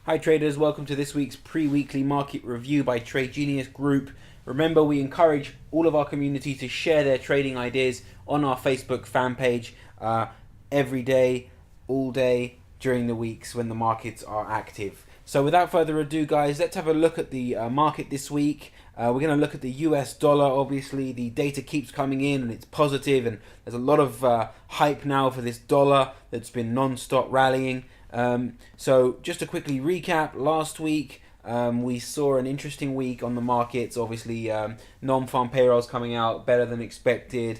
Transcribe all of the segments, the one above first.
Hi traders, welcome to this week's pre-weekly market review by Trade Genius Group. Remember, we encourage all of our community to share their trading ideas on our Facebook fan page every day, all day, during the weeks when the markets are active. So without further ado, guys, let's have a look at the market this week. We're going to look at the US dollar. Obviously, the data keeps coming in and it's positive, and there's a lot of hype now for this dollar that's been non-stop rallying. So just to quickly recap, last week we saw an interesting week on the markets. Obviously, non-farm payrolls coming out better than expected.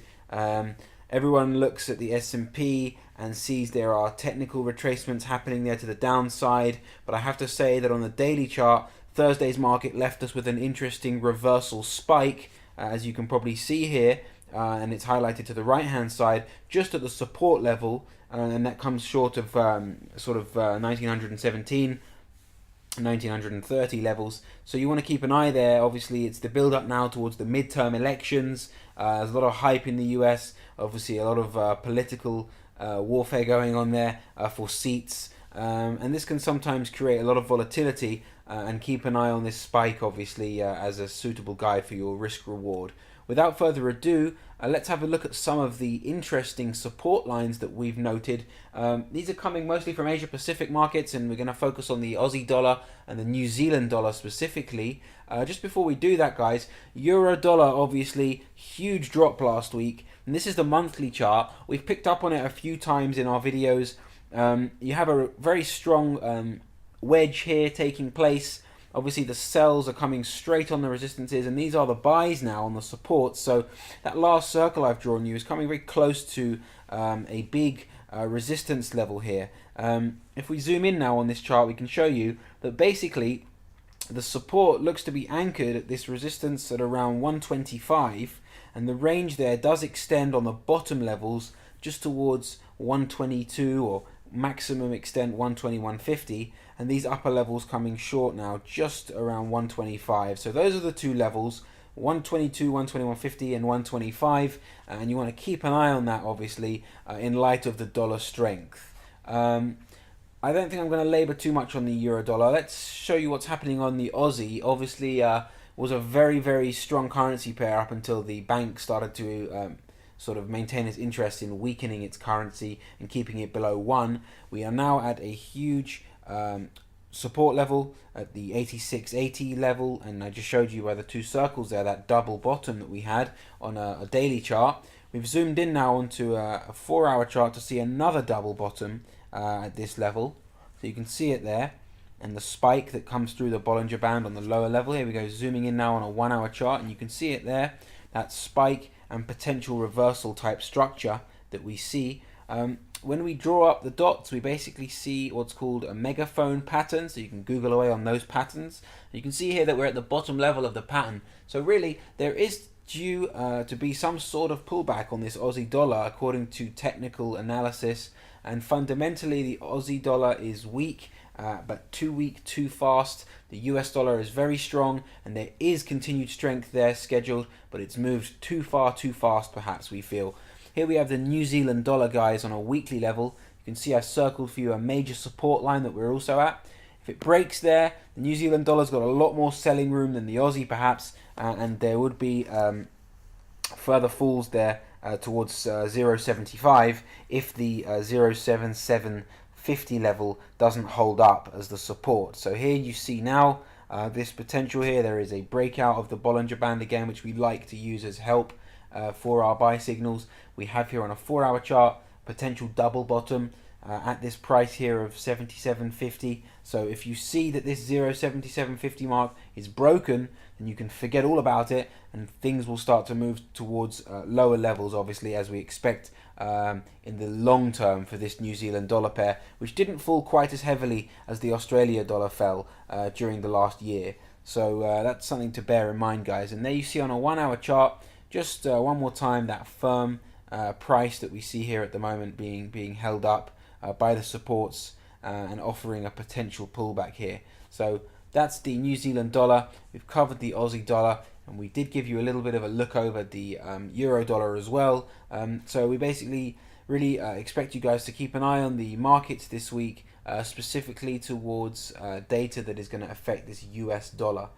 Everyone looks at the S&P and sees there are technical retracements happening there to the downside, but I have to say that on the daily chart, Thursday's market left us with an interesting reversal spike, as you can probably see here, and it's highlighted to the right hand side just at the support level, and that comes short of 1917 1930 levels. So you want to keep an eye there. Obviously, it's the build up now towards the midterm elections. There's a lot of hype in the US, obviously a lot of political warfare going on there for seats, and this can sometimes create a lot of volatility, and keep an eye on this spike, obviously, as a suitable guide for your risk reward. Without further ado, let's have a look at some of the interesting support lines that we've noted. These are coming mostly from Asia Pacific markets, and we're going to focus on the Aussie dollar and the New Zealand dollar specifically. Just before we do that, guys, euro dollar, obviously huge drop last week, and this is the monthly chart. We've picked up on it a few times in our videos. You have a very strong wedge here taking place. Obviously the sells are coming straight on the resistances, and these are the buys now on the supports. So that last circle I've drawn you is coming very close to a big resistance level here. If we zoom in now on this chart, we can show you that basically the support looks to be anchored at this resistance at around 125, and the range there does extend on the bottom levels just towards 122, or maximum extent 120, 150, and these upper levels coming short now just around 125. So those are the two levels, 122, 120, 150 and 125, and you want to keep an eye on that, obviously, in light of the dollar strength. I don't think I'm going to labor too much on the euro dollar. Let's show you what's happening on the Aussie. Obviously was a very strong currency pair up until the bank started to sort of maintain its interest in weakening its currency and keeping it below 1. We are now at a huge support level at the 86.80 level, and I just showed you by the two circles there that double bottom that we had on a daily chart. We've zoomed in now onto a 4-hour chart to see another double bottom at this level, so you can see it there, and the spike that comes through the Bollinger Band on the lower level. Here we go, zooming in now on a 1-hour chart, and you can see it there, that spike and potential reversal type structure that we see. When we draw up the dots, we basically see what's called a megaphone pattern, so you can Google away on those patterns. You can see here that we're at the bottom level of the pattern, so really there is due to be some sort of pullback on this Aussie dollar according to technical analysis, and fundamentally the Aussie dollar is weak, but too weak, too fast. The US dollar is very strong, and there is continued strength there scheduled, but it's moved too far, too fast, perhaps, we feel. Here we have the New Zealand dollar, guys, on a weekly level. You can see I circled for you a major support line that we're also at. If it breaks there, the New Zealand dollar's got a lot more selling room than the Aussie, perhaps, and there would be further falls there towards 0.75 if the 0.7750 level doesn't hold up as the support. So here you see now this potential here. There is a breakout of the Bollinger Band again, which we like to use as help for our buy signals. We have here on a 4-hour chart potential double bottom at this price here of 77.50. So if you see that this 0.7750 mark is broken, then you can forget all about it, and things will start to move towards lower levels, obviously, as we expect in the long term for this New Zealand dollar pair, which didn't fall quite as heavily as the Australia dollar fell during the last year. So that's something to bear in mind, guys. And there you see on a 1-hour chart, just one more time, that firm price that we see here at the moment being held up by the supports and offering a potential pullback here. So that's the New Zealand dollar. We've covered the Aussie dollar, and we did give you a little bit of a look over the euro dollar as well. So we basically really expect you guys to keep an eye on the markets this week. specifically towards data that is going to affect this US dollar.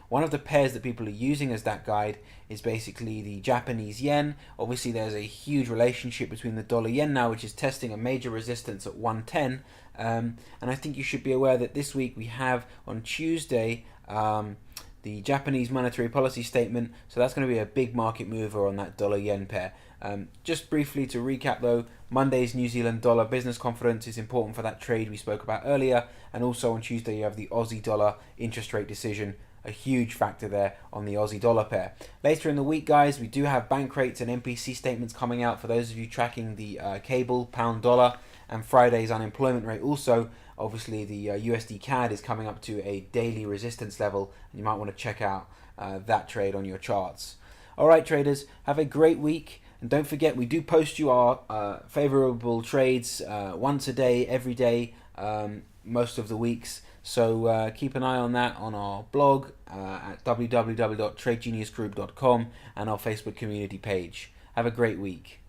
One of the pairs that people are using as that guide is basically the Japanese yen. Obviously, there's a huge relationship between the dollar yen now, which is testing a major resistance at 110. And I think you should be aware that this week we have on Tuesday the Japanese monetary policy statement, so that's going to be a big market mover on that dollar yen pair. Just briefly to recap though, Monday's New Zealand dollar business confidence is important for that trade we spoke about earlier, and also on Tuesday you have the Aussie dollar interest rate decision, a huge factor there on the Aussie dollar pair. Later in the week, guys, we do have bank rates and MPC statements coming out for those of you tracking the cable pound dollar, and Friday's unemployment rate also. Obviously the USD CAD is coming up to a daily resistance level, and you might want to check out that trade on your charts. Alright traders, have a great week. And don't forget, we do post you our favorable trades once a day, every day, most of the weeks. So keep an eye on that on our blog at www.tradegeniusgroup.com and our Facebook community page. Have a great week.